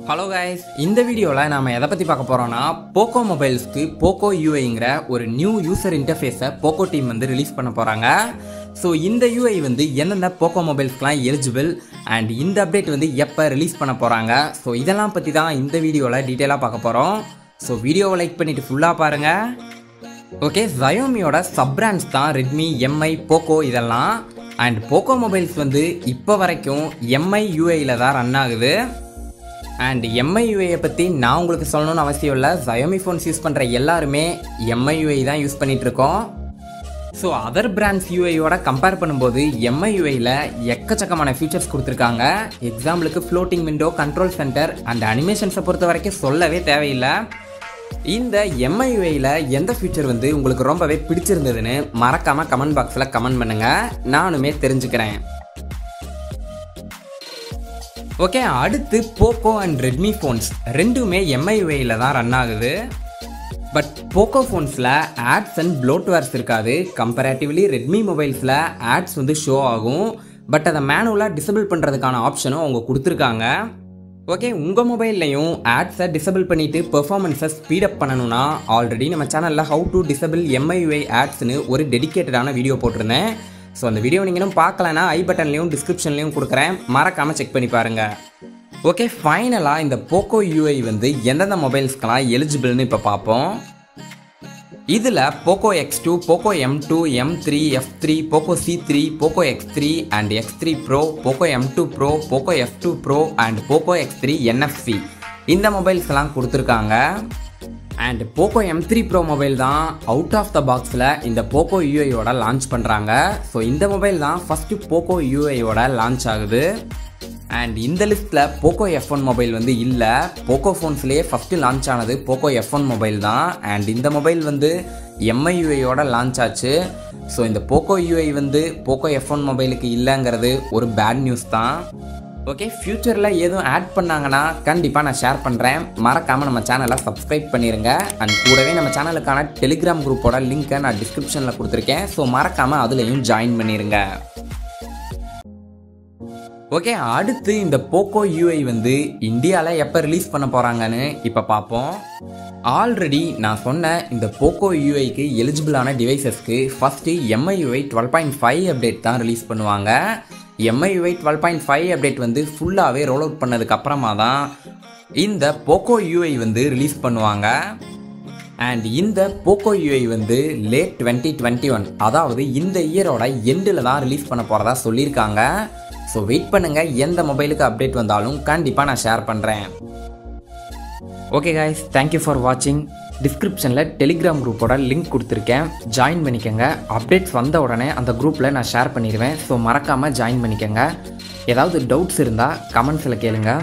Hello guys, இந்த வீடியோல நாம எதை பத்தி பார்க்க போறோம்னா Poco மொபைல்ஸ்க்கு Poco UIங்கற ஒரு நியூ யூசர் இன்டர்ஃபேஸை Poco டீம் வந்து ரிலீஸ் பண்ண போறாங்க. சோ இந்த UI வந்து என்னென்ன Poco மொபைல்ஸ்க்குலாம் எலிஜிபிள் அண்ட் இந்த அப்டேட் வந்து எப்ப ரிலீஸ் பண்ண போறாங்க. சோ இதெல்லாம் பத்தி தான் இந்த வீடியோல டீடைலா பார்க்க போறோம். சோ வீடியோவை லைக் பண்ணிட்டு ஃபுல்லா பாருங்க. ஓகே, Xiaomiயோட சப் பிராண்ட்ஸ் தான் Redmi, MI, Poco இதெல்லாம். அண்ட் Poco மொபைல்ஸ் வந்து இப்போ வரைக்கும் MIUI ல தான் ரன் ஆகுது. அண்ட் MIUI பற்றி நான் உங்களுக்கு சொல்லணும்னு அவசியம் இல்லை. Xiaomi ஃபோன்ஸ் யூஸ் பண்ணுற எல்லாருமே MIUI தான் யூஸ் பண்ணிகிட்ருக்கோம். ஸோ அதர் பிராண்ட்ஸ் யூஐயோட கம்பேர் பண்ணும்போது MIUIயில் எக்கச்சக்கமான ஃபீச்சர்ஸ் கொடுத்துருக்காங்க. எக்ஸாம்பிளுக்கு floating window, control centre and அனிமேஷன்ஸை பொறுத்த வரைக்கும் சொல்லவே தேவையில்லை. இந்த MIUIயில் எந்த ஃபீச்சர் வந்து உங்களுக்கு ரொம்பவே பிடிச்சிருந்ததுன்னு மறக்காமல் கமெண்ட் பாக்ஸில் கமெண்ட் பண்ணுங்கள், நானுமே தெரிஞ்சுக்கிறேன். ஓகே, அடுத்து Poco அண்ட் Redmi ஃபோன்ஸ் ரெண்டுமே MIUIயில் தான் ரன் ஆகுது. பட் Poco ஃபோன்ஸில் ஆட்ஸ் அண்ட் ப்ளோட்வேர்ஸ் இருக்காது. கம்பேரேட்டிவ்லி Redmi மொபைல்ஸில் ஆட்ஸ் வந்து ஷோ ஆகும். பட் அதை மேனுவலாக டிசபிள் பண்ணுறதுக்கான ஆப்ஷனும் அவங்க கொடுத்துருக்காங்க. ஓகே, உங்கள் மொபைல்லையும் ஆட்ஸை டிசபிள் பண்ணிவிட்டு பெர்ஃபார்மன்ஸை ஸ்பீடப் பண்ணணும்னா ஆல்ரெடி நம்ம சேனலில் ஹவு டு டிசபிள் MIUI ஆட்ஸ்னு ஒரு டெடிக்கேட்டடான வீடியோ போட்டிருந்தேன். ஸோ அந்த வீடியோ நீங்களும் பார்க்கலன்னா ஐ பட்டன்லையும் டிஸ்கிரிப்ஷன்லையும் கொடுக்குறேன், மறக்காமல் செக் பண்ணி பாருங்கள். ஓகே, ஃபைனலாக இந்த Poco UI வந்து எந்தெந்த மொபைல்ஸ்க்கெலாம் எலிஜிபிள்னு இப்போ பார்ப்போம். இதில் Poco X2, Poco M2, M3, F3, Poco C3, Poco X3 and X3 Pro, Poco M2 Pro, Poco F2 Pro and Poco X3 NFC இந்த மொபைல்ஸ்லாம் கொடுத்துருக்காங்க. And Poco M3 Pro mobile தான் அவுட் ஆஃப் த பாக்ஸில் இந்த Poco UIயோட launch பண்ணுறாங்க. So இந்த mobile தான் first Poco UIயோட launch ஆகுது. And இந்த லிஸ்ட்டில் Poco F1 மொபைல் வந்து இல்லை. Poco ஃபோன்ஸ்லேயே ஃபஸ்ட்டு லான்ச் ஆனது Poco F1 மொபைல் தான். அண்ட் இந்த மொபைல் வந்து MIUIயோட லான்ச் ஆச்சு. ஸோ இந்த Poco UI வந்து Poco F1 மொபைலுக்கு இல்லைங்கிறது ஒரு பேட் நியூஸ் தான். ஓகே, ஃப்யூச்சரில் எதுவும் ஆட் பண்ணாங்கன்னா கண்டிப்பாக நான் ஷேர் பண்ணுறேன், மறக்காமல் நம்ம சேனலை சப்ஸ்கிரைப் பண்ணிடுங்க. அண்ட் கூடவே நம்ம சேனலுக்கான டெலிகிராம் குரூப்போட லிங்க்கை நான் டிஸ்கிரிப்ஷனில் கொடுத்துருக்கேன். ஸோ மறக்காமல் அதுலேயும் ஜாயின் பண்ணிடுங்க. ஓகே, அடுத்து இந்த Poco UI வந்து இந்தியாவில் எப்போ ரிலீஸ் பண்ண போகிறாங்கன்னு இப்போ பார்ப்போம். ஆல்ரெடி நான் சொன்ன இந்த Poco UIக்கு எலிஜிபிளான டிவைசஸ்க்கு ஃபஸ்ட்டு MIUI 12.5 அப்டேட் தான் ரிலீஸ் பண்ணுவாங்க. MIUI 12.5 அப்டேட் வந்து ஃபுல்லாகவே ரோல் அவுட் பண்ணதுக்கு அப்புறமா தான் இந்த Poco UI வந்து ரிலீஸ் பண்ணுவாங்க. அண்ட் இந்த Poco UI வந்து லேட் 2021, அதாவது இந்த இயரோட எண்டில் தான் ரிலீஸ் பண்ண போகிறதா சொல்லியிருக்காங்க. ஸோ வெயிட் பண்ணுங்கள், எந்த மொபைலுக்கு அப்டேட் வந்தாலும் கண்டிப்பாக நான் ஷேர் பண்ணுறேன். ஓகே காய்ஸ், தேங்க்யூ ஃபார் வாட்சிங். டிஸ்கிரிப்ஷனில் டெலிகிராம் குரூப்போட லிங்க் கொடுத்துருக்கேன், ஜாயின் பண்ணிக்கோங்க. அப்டேட்ஸ் வந்த உடனே அந்த குரூப்பில் நான் ஷேர் பண்ணிடுவேன். ஸோ மறக்காமல் ஜாயின் பண்ணிக்கோங்க. ஏதாவது டவுட்ஸ் இருந்தால் கமெண்ட்ஸில் கேளுங்கள்.